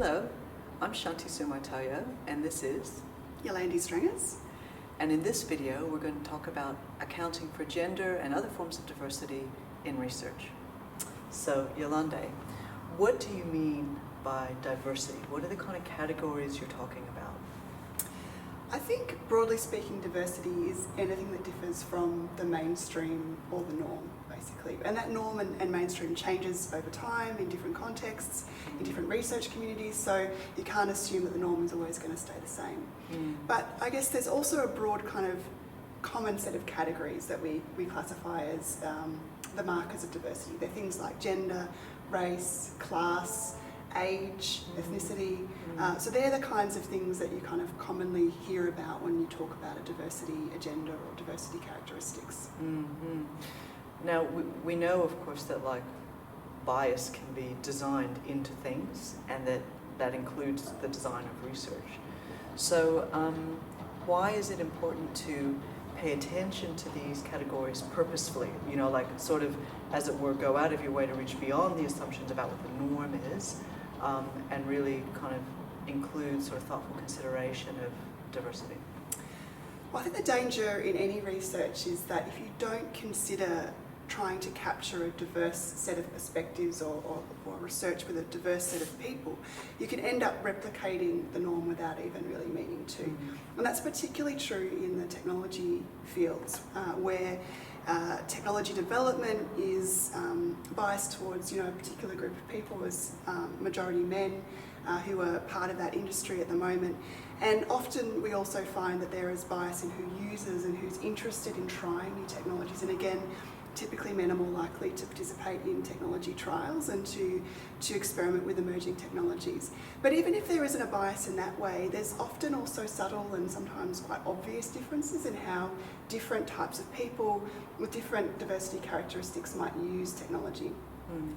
Hello, I'm Shanti Sumartayo, and this is Yolandi Strangers. And in this video we're going to talk about accounting for gender and other forms of diversity in research. So Yolande, what do you mean by diversity? What are the kind of categories you're talking about? I think broadly speaking diversity is anything that differs from the mainstream or the norm, basically. And that norm and mainstream changes over time in different contexts, in different research communities, so you can't assume that the norm is always going to stay the same. But I guess there's also a broad kind of common set of categories that we classify as the markers of diversity. They're things like gender, race, class, age, ethnicity. So they're the kinds of things that you kind of commonly hear about when you talk about a diversity agenda or diversity characteristics. Now we know, of course, that bias can be designed into things, and that includes the design of research. So why is it important to pay attention to these categories purposefully? Sort of, as it were, go out of your way to reach beyond the assumptions about what the norm is, and really kind of include sort of thoughtful consideration of diversity. Well, I think the danger in any research is that if you don't consider trying to capture a diverse set of perspectives or research with a diverse set of people, you can end up replicating the norm without even really meaning to. And that's particularly true in the technology fields, where technology development is biased towards a particular group of people as majority men who are part of that industry at the moment. And often we also find that there is bias in who uses and who's interested in trying new technologies. And again, typically men are more likely to participate in technology trials and to experiment with emerging technologies. But even if there isn't a bias in that way, there's often also subtle and sometimes quite obvious differences in how different types of people with different diversity characteristics might use technology.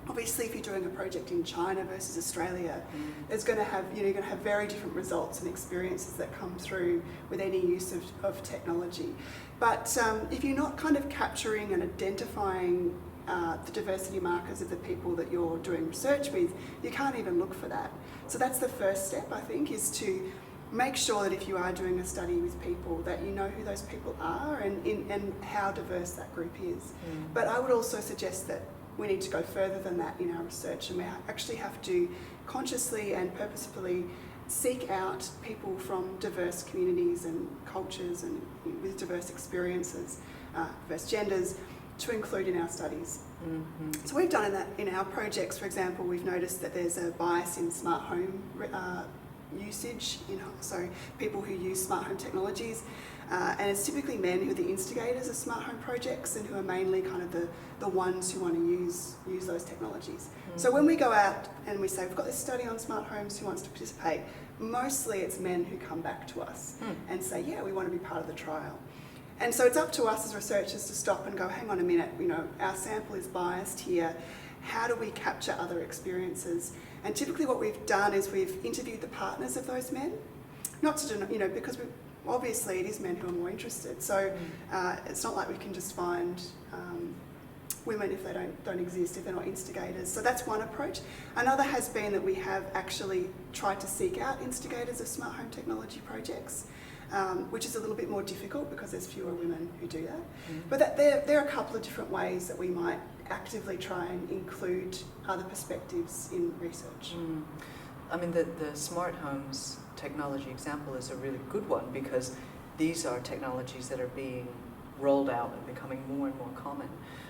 Obviously, if you're doing a project in China versus Australia, there's going to have you're going to have very different results and experiences that come through with any use of technology. But if you're not kind of capturing and identifying the diversity markers of the people that you're doing research with, you can't even look for that. So that's the first step, I think, is to make sure that if you are doing a study with people, that you know who those people are and how diverse that group is. But I would also suggest that we need to go further than that in our research, and we actually have to consciously and purposefully seek out people from diverse communities and cultures and with diverse experiences, diverse genders, to include in our studies. So we've done that in our projects. For example, we've noticed that there's a bias in smart home usage, so people who use smart home technologies, and it's typically men who are the instigators of smart home projects and who are mainly kind of the ones who want to use those technologies. So when we go out and we say we've got this study on smart homes, who wants to participate, mostly it's men who come back to us and say, yeah, we want to be part of the trial. And so it's up to us as researchers to stop and go, hang on a minute, our sample is biased here. How do we capture other experiences? And typically what we've done is we've interviewed the partners of those men, not to, because obviously it is men who are more interested. So it's not like we can just find women if they don't exist, if they're not instigators. So that's one approach. Another has been that we have actually tried to seek out instigators of smart home technology projects, which is a little bit more difficult because there's fewer women who do that. But there are a couple of different ways that we might actively try and include other perspectives in research. I mean, the smart homes technology example is a really good one, because these are technologies that are being rolled out and becoming more and more common.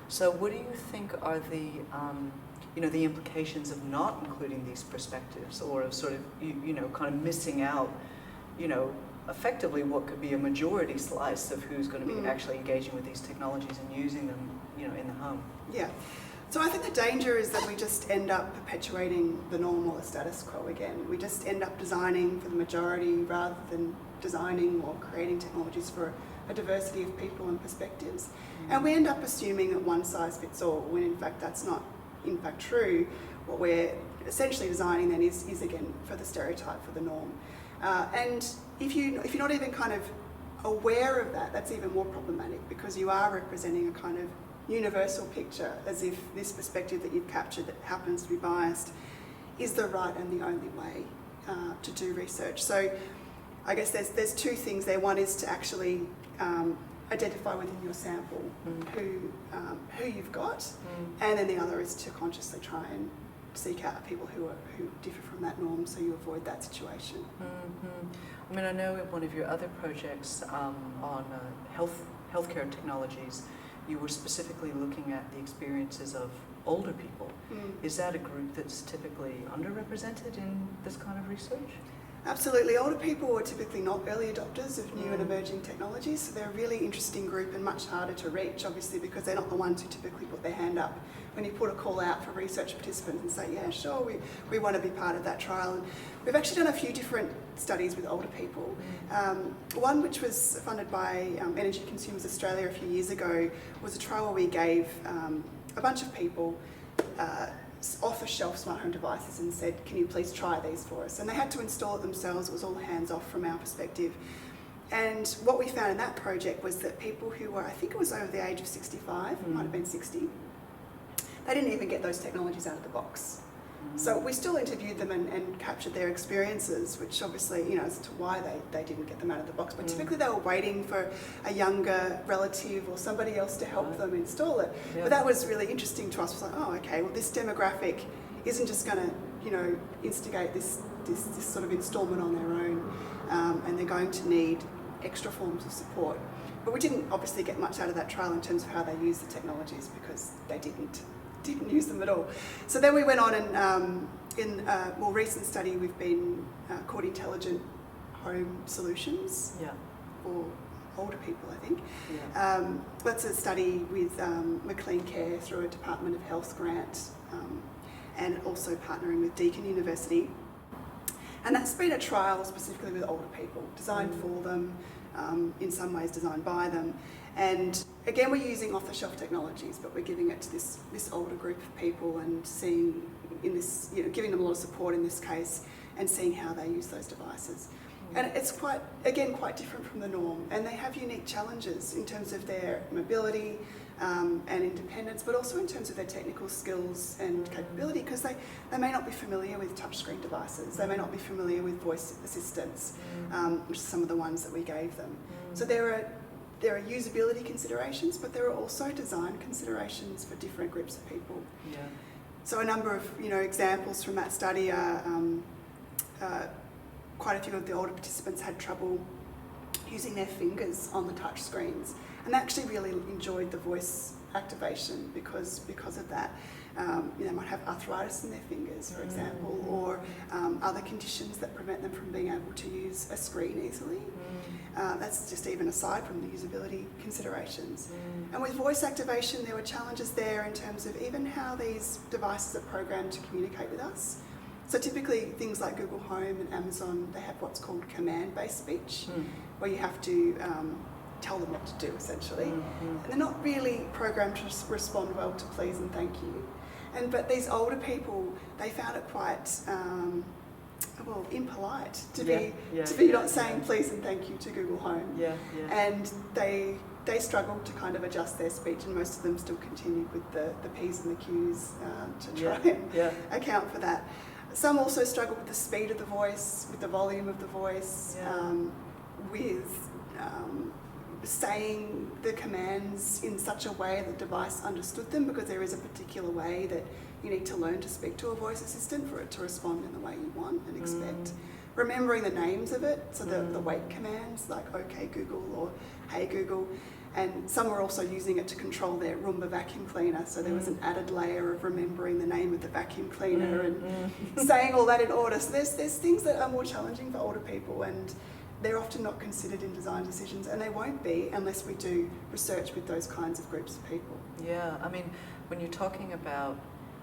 So what do you think are the the implications of not including these perspectives, or of sort of kind of missing out effectively what could be a majority slice of who's going to be actually engaging with these technologies and using them in the home? Yeah. So I think the danger is that we just end up perpetuating the norm or the status quo again. We just end up designing for the majority rather than designing or creating technologies for a diversity of people and perspectives. And we end up assuming that one size fits all, when in fact that's not in fact true. What we're essentially designing then is again for the stereotype, for the norm. And if you're not even kind of aware of that, that's even more problematic, because you are representing a kind of universal picture, as if this perspective that you've captured that happens to be biased is the right and the only way to do research. So I guess there's two things there. One is to actually identify within your sample who you've got, and then the other is to consciously try and seek out people who differ from that norm, so you avoid that situation. I mean, I know in one of your other projects on healthcare technologies, you were specifically looking at the experiences of older people. Is that a group that's typically underrepresented in this kind of research? Absolutely. Older people are typically not early adopters of new and emerging technologies, so they're a really interesting group and much harder to reach, obviously, because they're not the ones who typically put their hand up when you put a call out for research participants and say, yeah, sure, we want to be part of that trial. And we've actually done a few different studies with older people. One which was funded by Energy Consumers Australia a few years ago was a trial where we gave a bunch of people off-the-shelf smart home devices and said, can you please try these for us? And they had to install it themselves. It was all hands-off from our perspective. And what we found in that project was that people who were, I think it was over the age of 65, it might have been 60, they didn't even get those technologies out of the box. So we still interviewed them and captured their experiences, which obviously, you know, as to why they didn't get them out of the box. But typically they were waiting for a younger relative or somebody else to help them install it. But that was really interesting to us. It was like, oh, okay, well, this demographic isn't just going to, you know, instigate this sort of instalment on their own, and they're going to need extra forms of support. But we didn't obviously get much out of that trial in terms of how they use the technologies, because they didn't use them at all. So then we went on and in a more recent study we've been called Intelligent Home Solutions for older people, I think. That's a study with McLean Care through a Department of Health grant, and also partnering with Deakin University. And that's been a trial specifically with older people, designed for them, in some ways designed by them. And again, we're using off-the-shelf technologies, but we're giving it to this older group of people and seeing in this, you know, giving them a lot of support in this case and seeing how they use those devices. And it's quite different from the norm. And they have unique challenges in terms of their mobility and independence, but also in terms of their technical skills and capability, because they may not be familiar with touchscreen devices. They may not be familiar with voice assistants, which are some of the ones that we gave them. So there are usability considerations, but there are also design considerations for different groups of people. So a number of examples from that study are quite a few of the older participants had trouble using their fingers on the touch screens, and they actually really enjoyed the voice activation because of that. They might have arthritis in their fingers, for example, or other conditions that prevent them from being able to use a screen easily. That's just even aside from the usability considerations. And with voice activation, there were challenges there in terms of even how these devices are programmed to communicate with us. So typically things like Google Home and Amazon, they have what's called command-based speech, where you have to tell them what to do, essentially. And they're not really programmed to respond well to please and thank you. But these older people, they found it quite impolite to be not saying please and thank you to Google Home. And they struggled to kind of adjust their speech, and most of them still continued with the P's and the Q's to try and account for that. Some also struggled with the speed of the voice, with the volume of the voice, with saying the commands in such a way that the device understood them, because there is a particular way that you need to learn to speak to a voice assistant for it to respond in the way you want and expect. Remembering the names of it, so the wait commands like OK Google or Hey Google. And some were also using it to control their Roomba vacuum cleaner, so there was an added layer of remembering the name of the vacuum cleaner and saying all that in order. So there's things that are more challenging for older people, and they're often not considered in design decisions, and they won't be unless we do research with those kinds of groups of people. Yeah, I mean, when you're talking about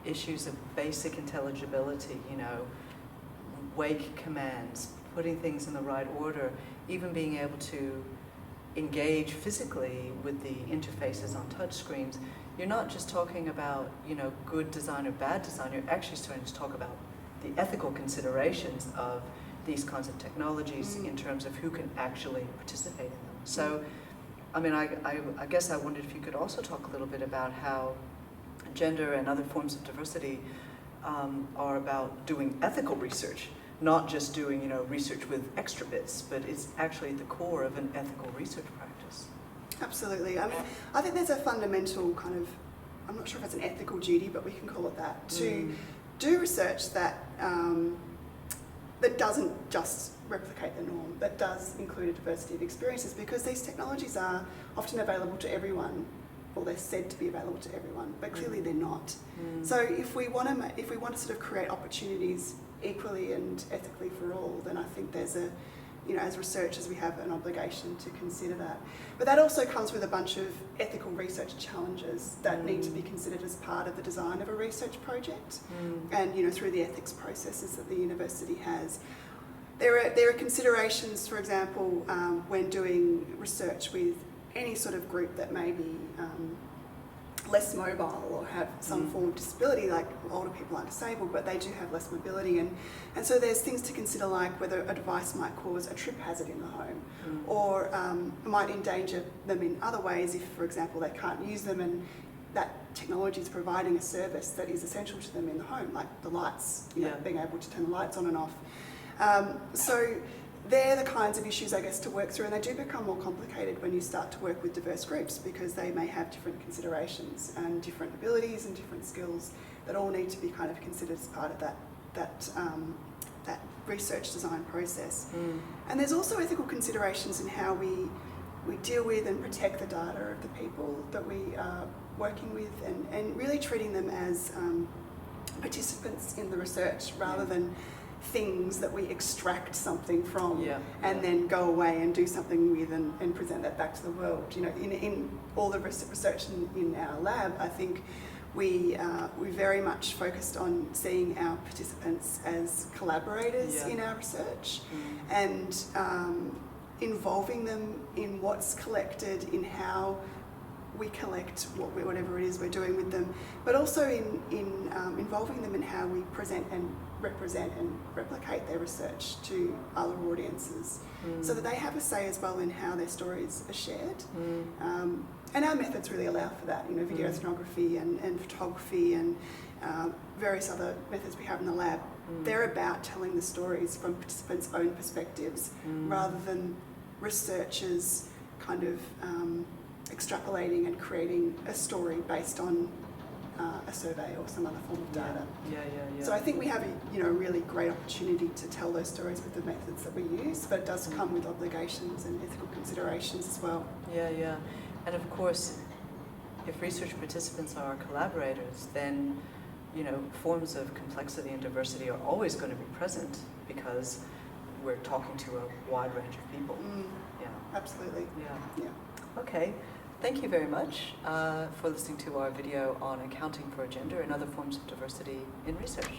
issues of basic intelligibility, wake commands, putting things in the right order, even being able to engage physically with the interfaces on touch screens, you're not just talking about, good design or bad design, you're actually starting to talk about the ethical considerations of these kinds of technologies in terms of who can actually participate in them. So, I mean, I guess I wondered if you could also talk a little bit about how gender and other forms of diversity are about doing ethical research, not just doing, research with extra bits, but it's actually at the core of an ethical research practice. Absolutely. I mean, I think there's a fundamental kind of, I'm not sure if it's an ethical duty, but we can call it that, to do research that that doesn't just replicate the norm, that does include a diversity of experiences, because these technologies are often available to everyone, or they're said to be available to everyone, but clearly they're not. So if we want to sort of create opportunities equally and ethically for all, then I think there's a, as researchers we have an obligation to consider that. But that also comes with a bunch of ethical research challenges that need to be considered as part of the design of a research project, and through the ethics processes that the university has. There are considerations, for example, when doing research with any sort of group that may be less mobile or have some form of disability, like older people are disabled, but they do have less mobility, and so there's things to consider, like whether a device might cause a trip hazard in the home, or might endanger them in other ways if, for example, they can't use them and that technology is providing a service that is essential to them in the home, like the lights, being able to turn the lights on and off. So they're the kinds of issues, I guess, to work through, and they do become more complicated when you start to work with diverse groups, because they may have different considerations and different abilities and different skills that all need to be kind of considered as part of that research design process. And there's also ethical considerations in how we deal with and protect the data of the people that we are working with, and really treating them as participants in the research rather than things that we extract something from and then go away and do something with and present that back to the world. In all the research in our lab, I think we very much focused on seeing our participants as collaborators in our research, and involving them in what's collected, in how we collect whatever it is we're doing with them, but also in involving them in how we present and represent and replicate their research to other audiences, so that they have a say as well in how their stories are shared. And our methods really allow for that, video ethnography and photography and various other methods we have in the lab. They're about telling the stories from participants' own perspectives, rather than researchers kind of extrapolating and creating a story based on a survey or some other form of data. So I think we have a really great opportunity to tell those stories with the methods that we use, but it does come with obligations and ethical considerations as well. And of course, if research participants are collaborators, then forms of complexity and diversity are always going to be present, because we're talking to a wide range of people. Absolutely. Okay. Thank you very much for listening to our video on accounting for gender and other forms of diversity in research.